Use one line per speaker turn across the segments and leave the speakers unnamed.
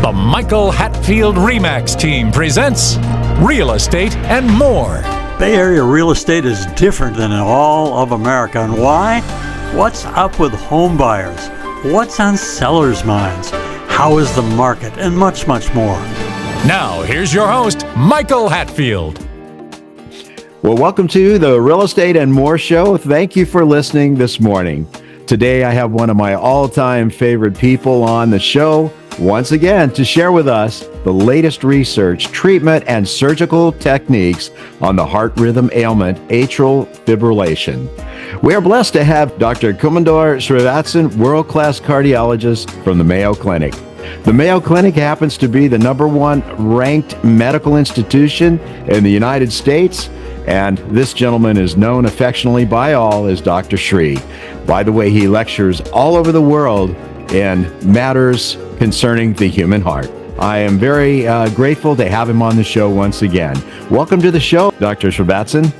The Michael Hatfield RE/MAX team presents Real Estate and More.
Bay Area real estate is different than in all of America. And why? What's up with home buyers? What's on sellers' minds? How is the market? And much, much more.
Now, here's your host, Michael Hatfield.
Well, welcome to the Real Estate and More show. Thank you for listening this morning. Today, I have one of my all-time favorite people on the show, once again, to share with us the latest research, treatment, and surgical techniques on the heart rhythm ailment, atrial fibrillation. We are blessed to have Dr. Komandoor Srivathsan, world-class cardiologist from the Mayo Clinic. The Mayo Clinic happens to be the #1 ranked medical institution in the United States, and this gentleman is known affectionately by all as Dr. Sri. By the way, he lectures all over the world in matters concerning the human heart. I am very grateful to have him on the show once again. Welcome to the show, Dr. Srivathsan.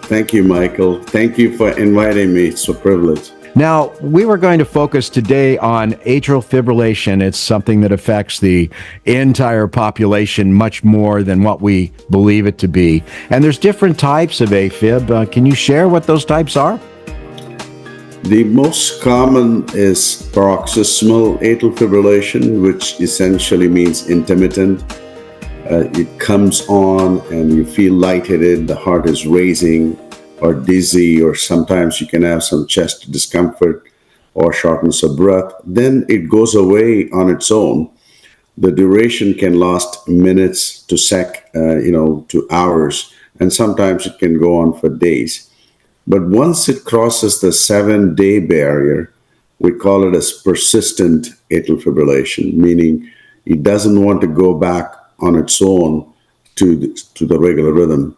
Thank you, Michael. Thank you for inviting me. It's a privilege.
Now, we were going to focus today on atrial fibrillation. It's something that affects the entire population much more than what we believe it to be. And there's different types of AFib. Can you share what those types are?
The most common is paroxysmal atrial fibrillation, which essentially means intermittent. It comes on and you feel lightheaded, the heart is racing or dizzy, or sometimes you can have some chest discomfort or shortness of breath. Then it goes away on its own. The duration can last minutes to to hours, and sometimes it can go on for days. But once it crosses the 7-day barrier, we call it as persistent atrial fibrillation, meaning it doesn't want to go back on its own to the regular rhythm.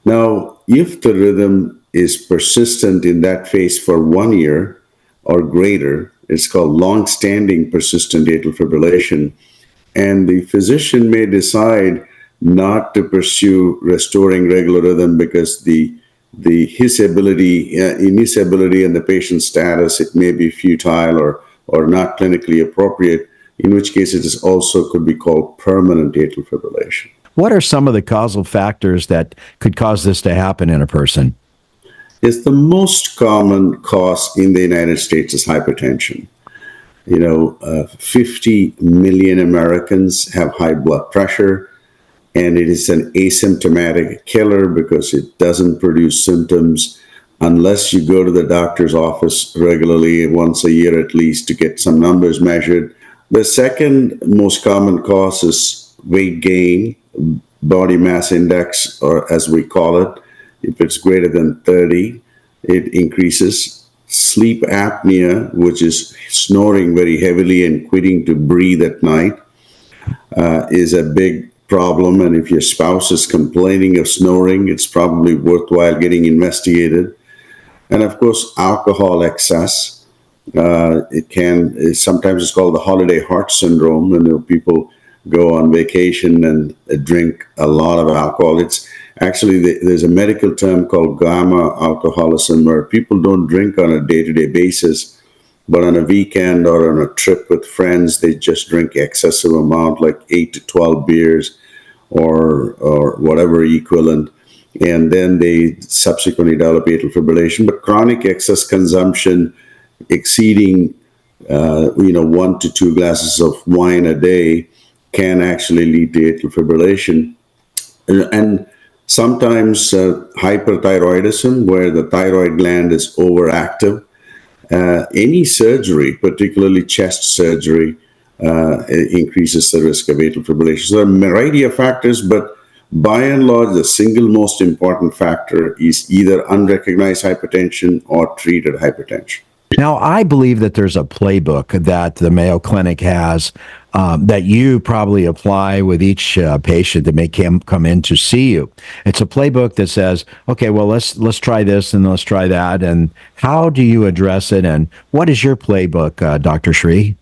Now, if the rhythm is persistent in that phase for 1 year or greater, it's called long-standing persistent atrial fibrillation, and the physician may decide not to pursue restoring regular rhythm because his ability and the patient's status, it may be futile or not clinically appropriate, in which case it is also could be called permanent atrial fibrillation.
What are some of the causal factors that could cause this to happen in a person?
It's the most common cause in the United States is hypertension. 50 million Americans have high blood pressure, and it is an asymptomatic killer because it doesn't produce symptoms unless you go to the doctor's office regularly, once a year at least, to get some numbers measured. The second most common cause is weight gain, body mass index, or as we call it. If it's greater than 30, it increases. Sleep apnea, which is snoring very heavily and quitting to breathe at night, is a big problem. And if your spouse is complaining of snoring, it's probably worthwhile getting investigated. And of course, alcohol excess. Sometimes it's called the holiday heart syndrome, and people go on vacation and drink a lot of alcohol. It's actually, there's a medical term called gamma alcoholism, where people don't drink on a day-to-day basis, but on a weekend or on a trip with friends, they just drink excessive amount, like 8 to 12 beers or whatever equivalent, and then they subsequently develop atrial fibrillation. But chronic excess consumption exceeding 1 to 2 glasses of wine a day can actually lead to atrial fibrillation. And sometimes hyperthyroidism, where the thyroid gland is overactive. Any surgery, particularly chest surgery, increases the risk of atrial fibrillation. So there are a variety of factors, but by and large, the single most important factor is either unrecognized hypertension or treated hypertension.
Now, I believe that there's a playbook that the Mayo Clinic has that you probably apply with each patient that may come in to see you. It's a playbook that says, okay, well, let's try this and let's try that. And how do you address it? And what is your playbook, Dr. Sri?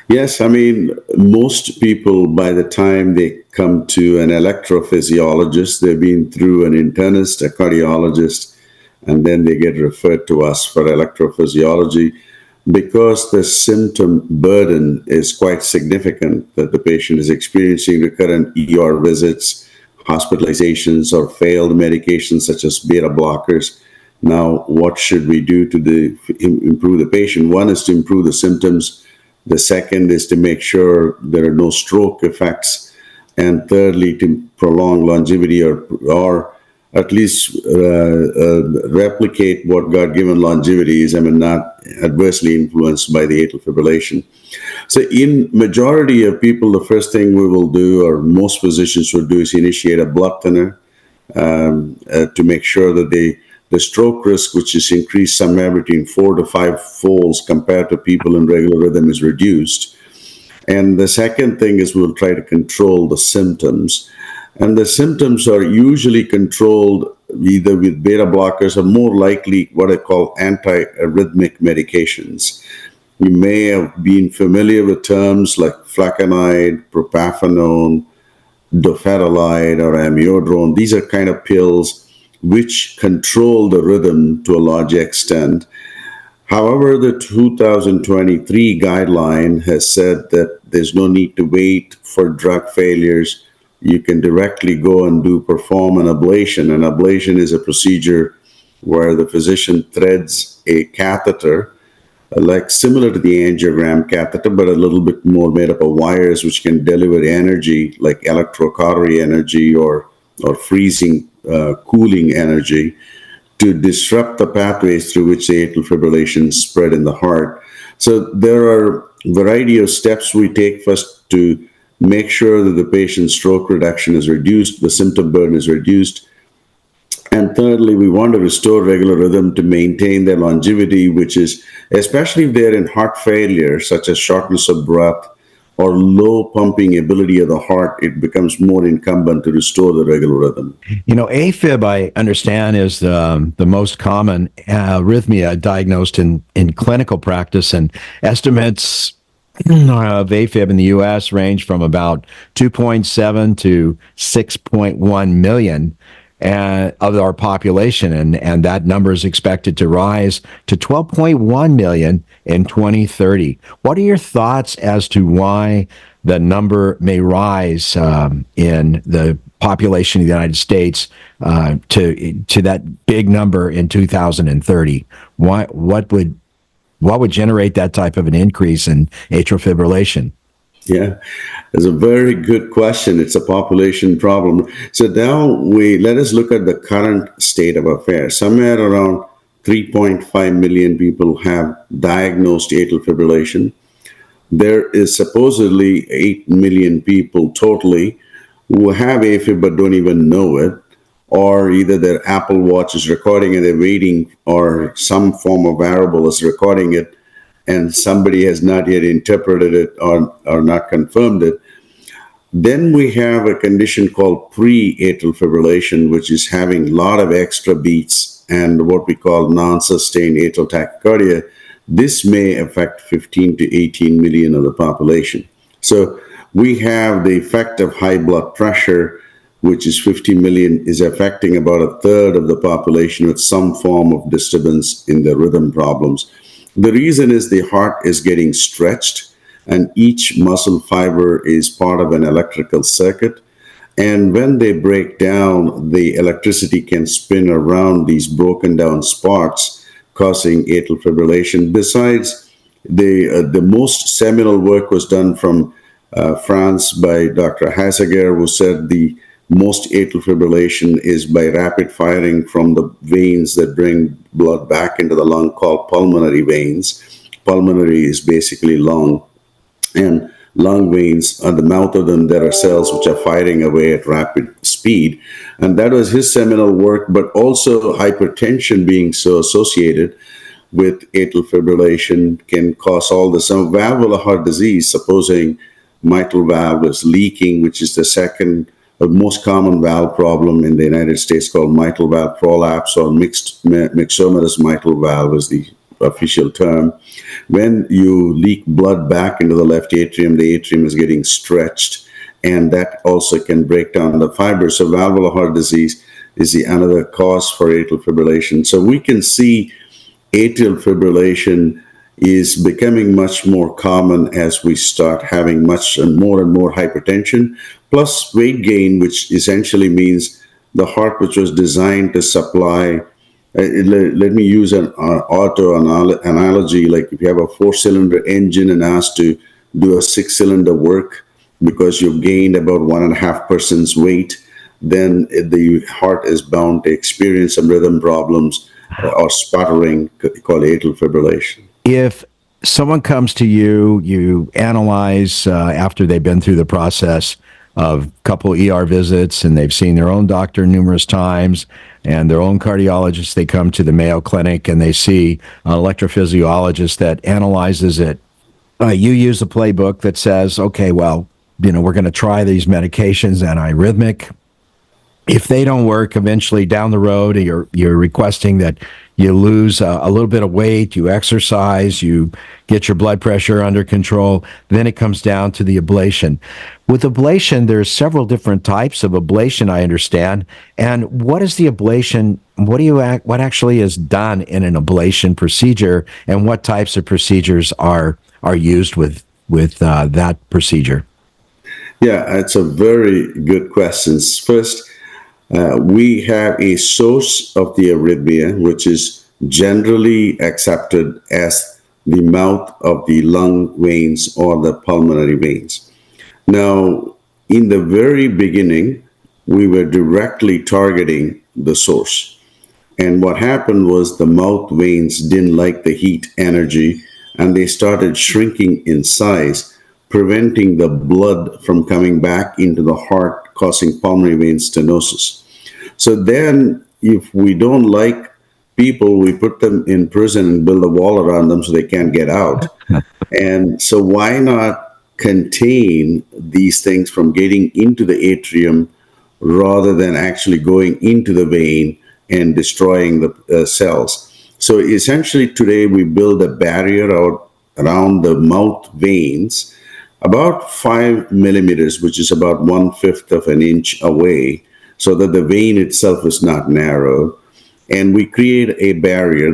Yes, I mean, most people, by the time they come to an electrophysiologist, they've been through an internist, a cardiologist, and then they get referred to us for electrophysiology. because the symptom burden is quite significant, that the patient is experiencing recurrent ER visits, hospitalizations, or failed medications such as beta blockers. Now, what should we do to improve the patient? One is to improve the symptoms. The second is to make sure there are no stroke effects. And thirdly, to prolong longevity or at least replicate what God-given longevity is, not adversely influenced by the atrial fibrillation. So in majority of people, the first thing we will do, or most physicians will do, is initiate a blood thinner to make sure that the stroke risk, which is increased somewhere between 4 to 5 folds compared to people in regular rhythm, is reduced. And the second thing is we'll try to control the symptoms. And the symptoms are usually controlled either with beta blockers or more likely what I call antiarrhythmic medications. You may have been familiar with terms like flecainide, propafenone, dofetilide, or amiodarone. These are kind of pills which control the rhythm to a large extent. However, the 2023 guideline has said that there's no need to wait for drug failures. You can directly go and perform an ablation. An ablation is a procedure where the physician threads a catheter, like similar to the angiogram catheter, but a little bit more made up of wires, which can deliver energy like electrocautery energy or freezing, cooling energy to disrupt the pathways through which the atrial fibrillation spread in the heart. So there are a variety of steps we take first to make sure that the patient's stroke reduction is reduced, the symptom burden is reduced. And thirdly, we want to restore regular rhythm to maintain their longevity, which is, especially if they're in heart failure, such as shortness of breath or low pumping ability of the heart, it becomes more incumbent to restore the regular rhythm.
AFib, I understand, is the most common arrhythmia diagnosed in clinical practice, and estimates of AFib in the U.S. range from about 2.7 to 6.1 million of our population, and that number is expected to rise to 12.1 million in 2030. What are your thoughts as to why the number may rise in the population of the United States to that big number in 2030? What would generate that type of an increase in atrial fibrillation?
Yeah, it's a very good question. It's a population problem. So now let us look at the current state of affairs. Somewhere around 3.5 million people have diagnosed atrial fibrillation. There is supposedly 8 million people totally who have AFib but don't even know it, or either their Apple Watch is recording and they're waiting, or some form of wearable is recording it, and somebody has not yet interpreted it or not confirmed it. Then we have a condition called pre-atrial fibrillation, which is having a lot of extra beats and what we call non-sustained atrial tachycardia. This may affect 15 to 18 million of the population. So we have the effect of high blood pressure, which is 50 million, is affecting about a third of the population with some form of disturbance in the rhythm problems. The reason is the heart is getting stretched, and each muscle fiber is part of an electrical circuit. And when they break down, the electricity can spin around these broken down spots, causing atrial fibrillation. Besides, the most seminal work was done from France by Dr. Hasegaer, who said the most atrial fibrillation is by rapid firing from the veins that bring blood back into the lung, called pulmonary veins. Pulmonary is basically lung, and lung veins, at the mouth of them, there are cells which are firing away at rapid speed. And that was his seminal work, but also hypertension being so associated with atrial fibrillation can cause all this. Some valvular heart disease, supposing mitral valve is leaking, which is the second most common valve problem in the United States, called mitral valve prolapse, or myxomatous mitral valve is the official term. When you leak blood back into the left atrium, the atrium is getting stretched, and that also can break down the fibers. So valvular heart disease is another cause for atrial fibrillation. So we can see atrial fibrillation is becoming much more common as we start having much and more hypertension, plus weight gain, which essentially means the heart, which was designed to supply. Let me use an analogy. Like if you have a 4-cylinder engine and asked to do a 6-cylinder work because you've gained about 1.5% weight, then the heart is bound to experience some rhythm problems or sputtering called atrial fibrillation.
If someone comes to you, you analyze after they've been through the process of a couple ER visits and they've seen their own doctor numerous times and their own cardiologist, they come to the Mayo Clinic and they see an electrophysiologist that analyzes it. You use a playbook that says, okay, well, we're going to try these medications, antiarrhythmic. If they don't work, eventually down the road, you're requesting that you lose a little bit of weight, you exercise, you get your blood pressure under control. Then it comes down to the ablation. With ablation, there's several different types of ablation, I understand. And what is the ablation? What actually is done in an ablation procedure, and what types of procedures are used with that procedure?
Yeah, it's a very good question. First, we have a source of the arrhythmia, which is generally accepted as the mouth of the lung veins or the pulmonary veins. Now, in the very beginning, we were directly targeting the source. And what happened was the mouth veins didn't like the heat energy, and they started shrinking in size, preventing the blood from coming back into the heart, causing pulmonary vein stenosis. So then, if we don't like people, we put them in prison and build a wall around them so they can't get out. And so why not contain these things from getting into the atrium rather than actually going into the vein and destroying the cells? So essentially today we build a barrier out around the mouth veins about 5 millimeters, which is about 1/5 of an inch away, so that the vein itself is not narrow. And we create a barrier.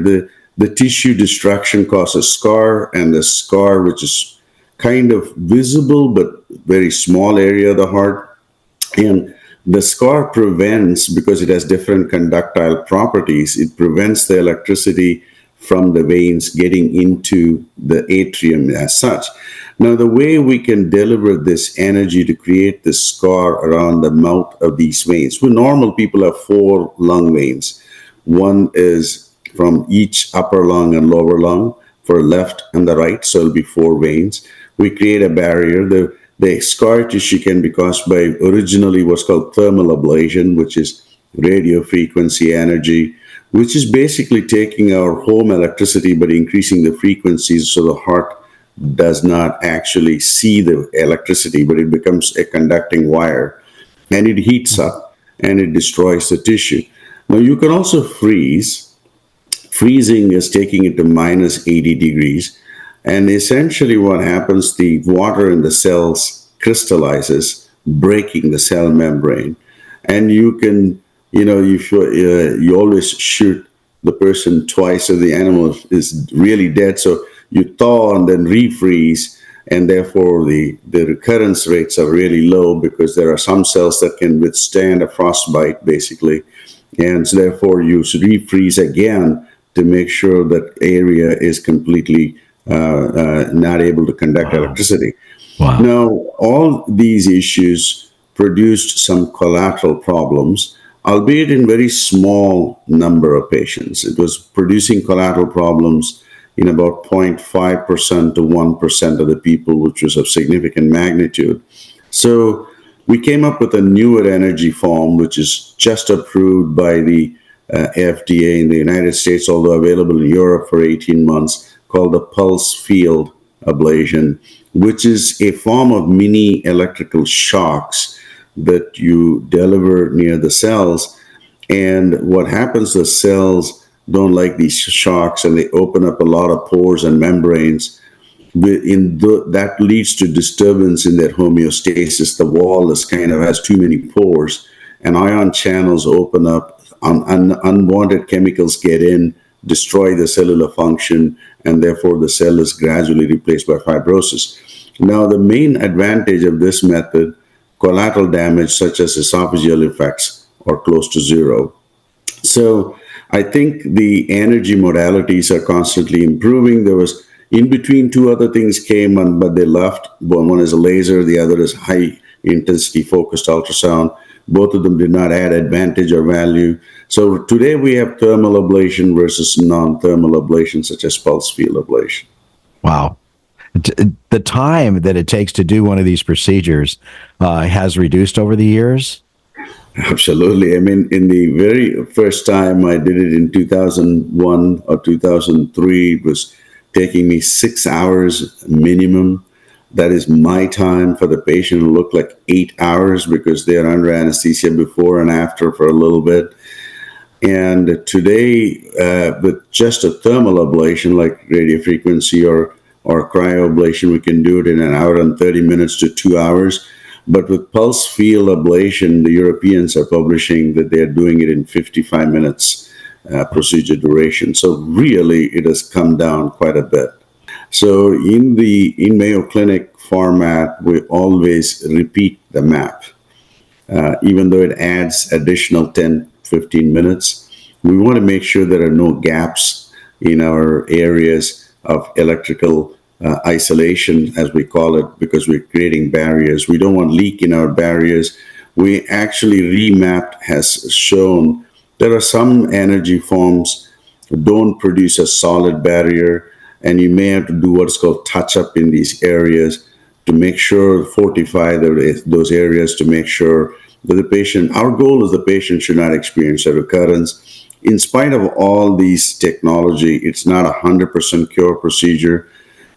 The tissue destruction causes scar, and the scar, which is kind of visible but very small area of the heart. And the scar prevents, because it has different conductile properties, it prevents the electricity from the veins getting into the atrium as such. Now, the way we can deliver this energy to create this scar around the mouth of these veins, well, normal people have 4 lung veins. One is from each upper lung and lower lung for left and the right, so it'll be 4 veins. We create a barrier. The scar tissue can be caused by originally what's called thermal ablation, which is radio frequency energy, which is basically taking our home electricity but increasing the frequencies so the heart does not actually see the electricity, but it becomes a conducting wire, and it heats up and it destroys the tissue. Now, you can also freeze. Freezing is taking it to minus 80 degrees. And essentially what happens, the water in the cells crystallizes, breaking the cell membrane. And you can, you always shoot the person twice if the animal is really dead. So you thaw and then refreeze, and therefore the recurrence rates are really low because there are some cells that can withstand a frostbite, basically. And so therefore you refreeze again to make sure that area is completely not able to conduct electricity.
Wow.
Now, all these issues produced some collateral problems, albeit in very small number of patients. It was producing collateral problems in about 0.5% to 1% of the people, which was of significant magnitude. So we came up with a newer energy form, which is just approved by the FDA in the United States, although available in Europe for 18 months, called the pulse field ablation, which is a form of mini electrical shocks that you deliver near the cells. And what happens, the cells don't like these shocks, and they open up a lot of pores and membranes. That leads to disturbance in their homeostasis. The wall has too many pores, and ion channels open up. Unwanted chemicals get in. destroy the cellular function, and therefore the cell is gradually replaced by fibrosis. Now, the main advantage of this method, collateral damage such as esophageal effects are close to zero. So I think the energy modalities are constantly improving. There was in between two other things came on, but they left. One is a laser, the other is high intensity focused ultrasound. Both of them did not add advantage or value. So today we have thermal ablation versus non-thermal ablation, such as pulse field ablation.
Wow. The time that it takes to do one of these procedures has reduced over the years?
Absolutely. I mean, in the very first time I did it in 2001 or 2003, it was taking me 6 hours minimum. That is my time. For the patient, it looked like 8 hours because they are under anesthesia before and after for a little bit. And today, with just a thermal ablation like radiofrequency or cryoablation, we can do it in an hour and 30 minutes to 2 hours. But with pulse field ablation, the Europeans are publishing that they're doing it in 55 minutes procedure duration. So really, it has come down quite a bit. So in Mayo Clinic format, we always repeat the map. Even though it adds additional 10, 15 minutes, we want to make sure there are no gaps in our areas of electrical isolation, as we call it, because we're creating barriers. We don't want leak in our barriers. We actually remapped has shown there are some energy forms that don't produce a solid barrier, and you may have to do what's called touch up in these areas to make sure, fortify those areas to make sure that the patient, our goal is the patient should not experience a recurrence. In spite of all these technology, it's not a 100% cure procedure.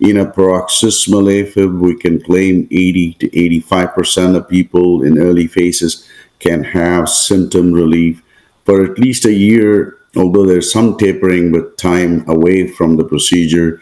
In a paroxysmal AFib, we can claim 80 to 85% of people in early phases can have symptom relief for at least a year, although there's some tapering with time away from the procedure.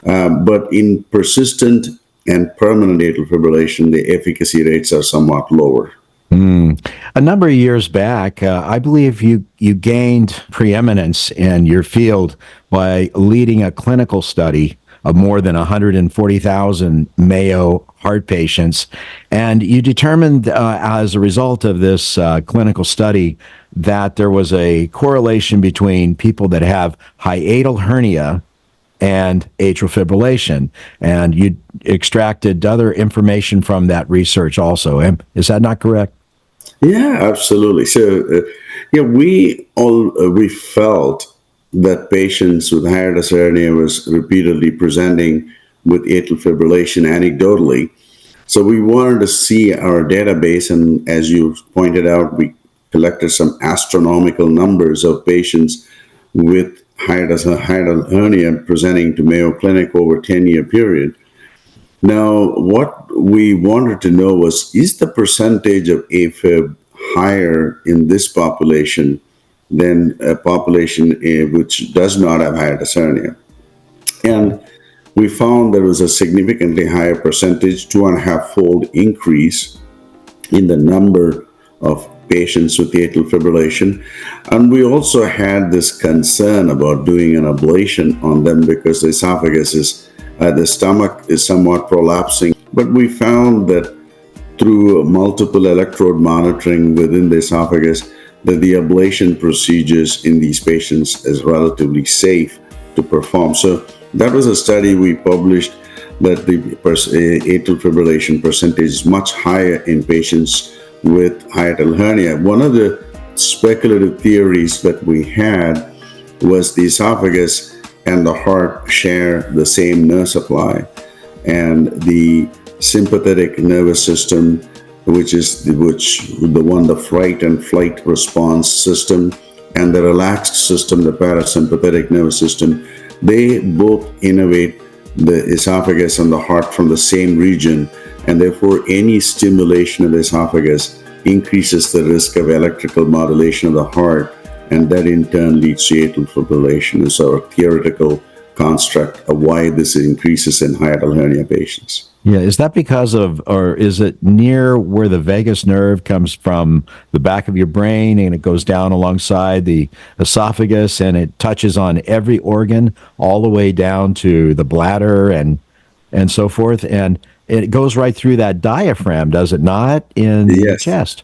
But in persistent and permanent atrial fibrillation, the efficacy rates are somewhat lower.
A number of years back, I believe you gained preeminence in your field by leading a clinical study of more than 140,000 Mayo heart patients. And you determined as a result of this clinical study that there was a correlation between people that have hiatal hernia and atrial fibrillation. And you extracted other information from that research also. Is that not correct?
Yeah, absolutely. So, we felt that patients with hiatus hernia was repeatedly presenting with atrial fibrillation anecdotally. So we wanted to see our database, and as you pointed out, we collected some astronomical numbers of patients with hiatal hernia presenting to Mayo Clinic over a 10-year period. Now, what we wanted to know was, is the percentage of AFib higher in this population than a population which does not have hiatus hernia? And we found there was a significantly higher percentage, 2.5-fold increase in the number of patients with atrial fibrillation. And we also had this concern about doing an ablation on them because the esophagus the stomach is somewhat prolapsing. But we found that through multiple electrode monitoring within the esophagus, that the ablation procedures in these patients is relatively safe to perform. So that was a study we published, that the atrial fibrillation percentage is much higher in patients with hiatal hernia. One of the speculative theories that we had was the esophagus and the heart share the same nerve supply, and the sympathetic nervous system, which is the fright and flight response system, and the relaxed system, the parasympathetic nervous system, they both innervate the esophagus and the heart from the same region, and therefore any stimulation of the esophagus increases the risk of electrical modulation of the heart, and that in turn leads to atrial fibrillation. Is our theoretical construct of why this increases in hiatal hernia patients.
Yeah, is that because of, or is it near where the vagus nerve comes from the back of your brain and it goes down alongside the esophagus and it touches on every organ all the way down to the bladder and so forth, and it goes right through that diaphragm, does it not, in the
Yes.
chest?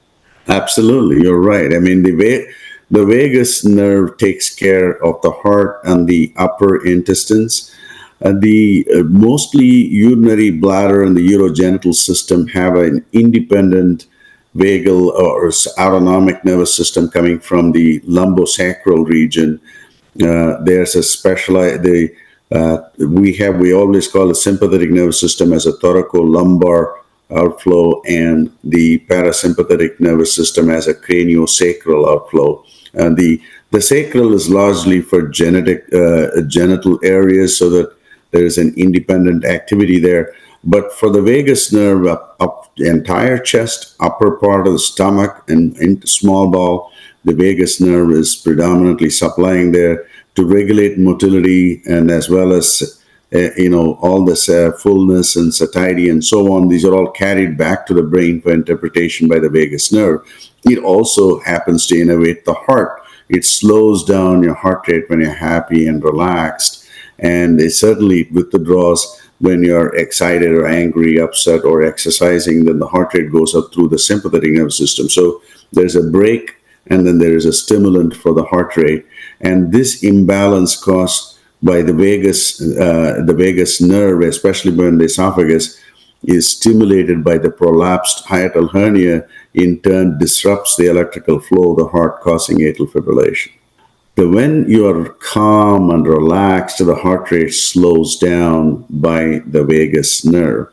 Absolutely, you're right. I mean, the vagus nerve takes care of the heart and the upper intestines. The mostly urinary bladder and the urogenital system have an independent vagal or autonomic nervous system coming from the lumbosacral region. There's a specialized, we always call the sympathetic nervous system as a thoracolumbar outflow and the parasympathetic nervous system as a craniosacral outflow. And the sacral is largely for genital areas, so that there is an independent activity there. But for the vagus nerve, up the entire chest, upper part of the stomach, and into small bowel, the vagus nerve is predominantly supplying there to regulate motility, and as well as all this fullness and satiety and so on. These are all carried back to the brain for interpretation by the vagus nerve. It also happens to innervate the heart. It slows down your heart rate when you're happy and relaxed, and it certainly withdraws when you're excited or angry, upset, or exercising. Then the heart rate goes up through the sympathetic nervous system. So there's a brake, and then there is a stimulant for the heart rate. And this imbalance caused by the vagus nerve, especially when the esophagus is stimulated by the prolapsed hiatal hernia, in turn disrupts the electrical flow of the heart, causing atrial fibrillation. So when you are calm and relaxed, the heart rate slows down by the vagus nerve.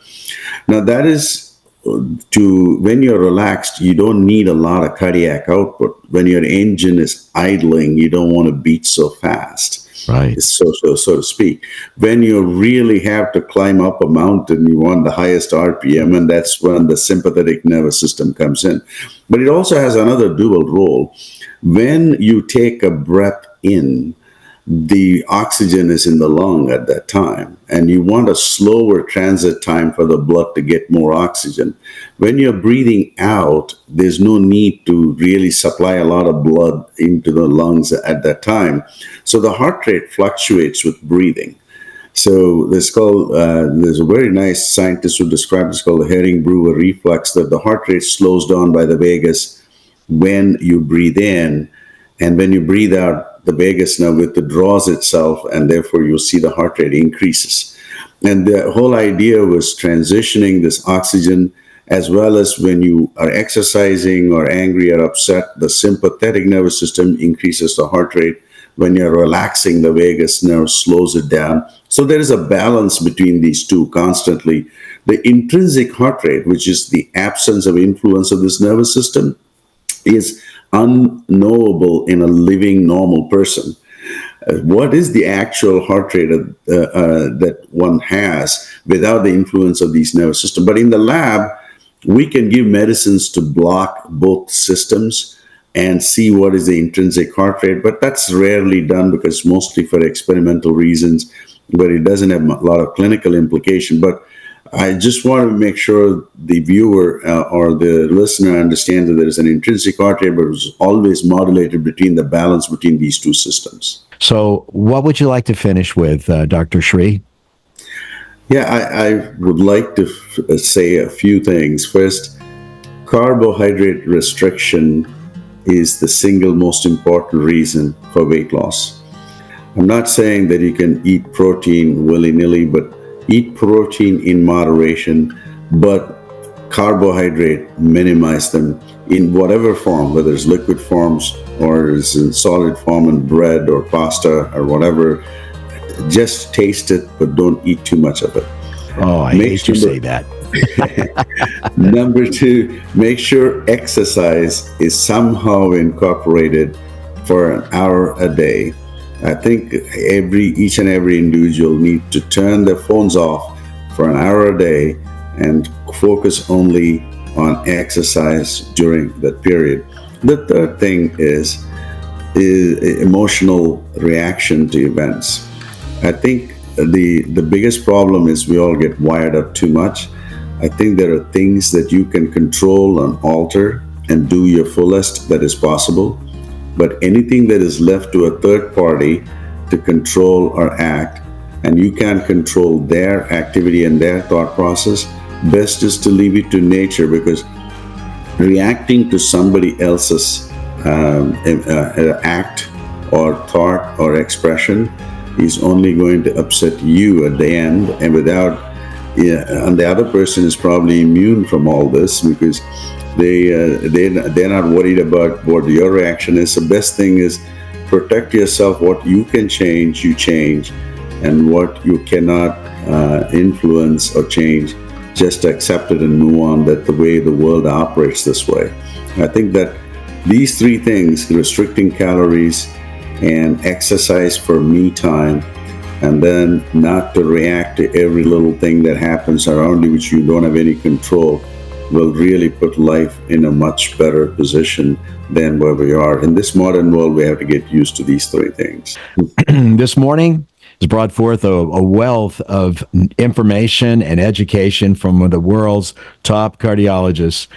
Now that is when you're relaxed, you don't need a lot of cardiac output. When your engine is idling, you don't want to beat so fast.
Right.
So to speak. When you really have to climb up a mountain, you want the highest RPM, and that's when the sympathetic nervous system comes in. But it also has another dual role. When you take a breath in, the oxygen is in the lung at that time, and you want a slower transit time for the blood to get more oxygen. When you're breathing out, there's no need to really supply a lot of blood into the lungs at that time. So the heart rate fluctuates with breathing. So there's a very nice scientist who described this called the Herring-Brewer reflex, that the heart rate slows down by the vagus when you breathe in, and when you breathe out, the vagus nerve withdraws itself, and therefore you'll see the heart rate increases. And the whole idea was transitioning this oxygen, as well as when you are exercising or angry or upset, the sympathetic nervous system increases the heart rate. When you're relaxing, the vagus nerve slows it down. So there is a balance between these two constantly. The intrinsic heart rate, which is the absence of influence of this nervous system, is unknowable in a living normal person. What is the actual heart rate that one has without the influence of these nervous systems? But in the lab, we can give medicines to block both systems and see what is the intrinsic heart rate. But that's rarely done, because mostly for experimental reasons, but it doesn't have a lot of clinical implication. But I just want to make sure the viewer or the listener understands that there is an intrinsic heart rate, but it's always modulated between the balance between these two systems.
So what would you like to finish with, Dr. Sri?
Yeah, I would like to say a few things. First, carbohydrate restriction is the single most important reason for weight loss. I'm not saying that you can eat protein willy-nilly, but eat protein in moderation, but carbohydrate, minimize them in whatever form, whether it's liquid forms or it's in solid form in bread or pasta or whatever. Just taste it, but don't eat too much of it.
Oh, I hate to say that.
Number two, make sure exercise is somehow incorporated for an hour a day. I think each and every individual need to turn their phones off for an hour a day and focus only on exercise during that period. The third thing is emotional reaction to events. I think the biggest problem is we all get wired up too much. I think there are things that you can control and alter and do your fullest that is possible. But anything that is left to a third party to control or act, and you can't control their activity and their thought process, best is to leave it to nature, because reacting to somebody else's act or thought or expression is only going to upset you at the end, and and the other person is probably immune from all this because they're not worried about what your reaction is. The best thing is protect yourself. What you can change, you change, and what you cannot influence or change, just accept it and move on. That's the way the world operates this way. I think that these three things, restricting calories and exercise for me time, and then not to react to every little thing that happens around you which you don't have any control, will really put life in a much better position than where we are. In this modern world, we have to get used to these three things.
This morning has brought forth a wealth of information and education from one of the world's top cardiologists.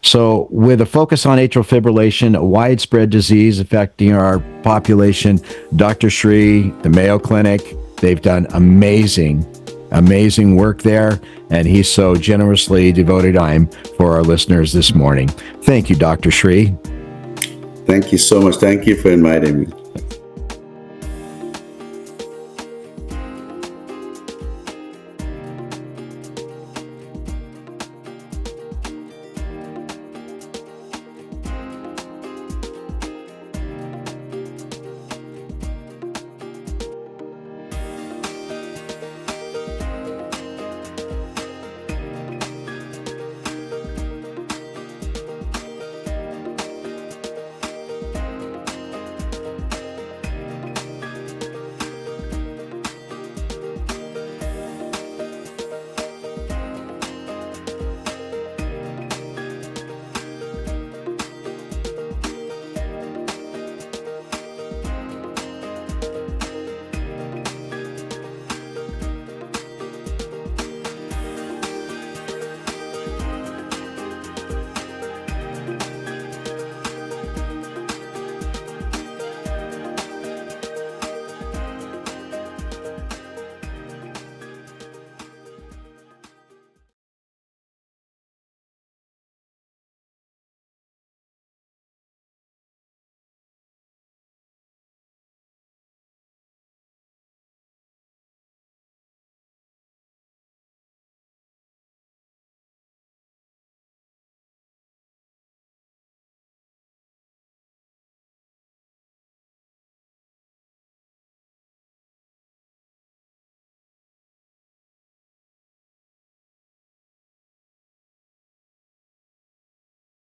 So with a focus on atrial fibrillation, a widespread disease affecting our population, Dr. Sri, the Mayo Clinic, they've done amazing work there, and he's so generously devoted time for our listeners this morning. Thank you, Dr. Sri.
Thank you so much. Thank you for inviting me.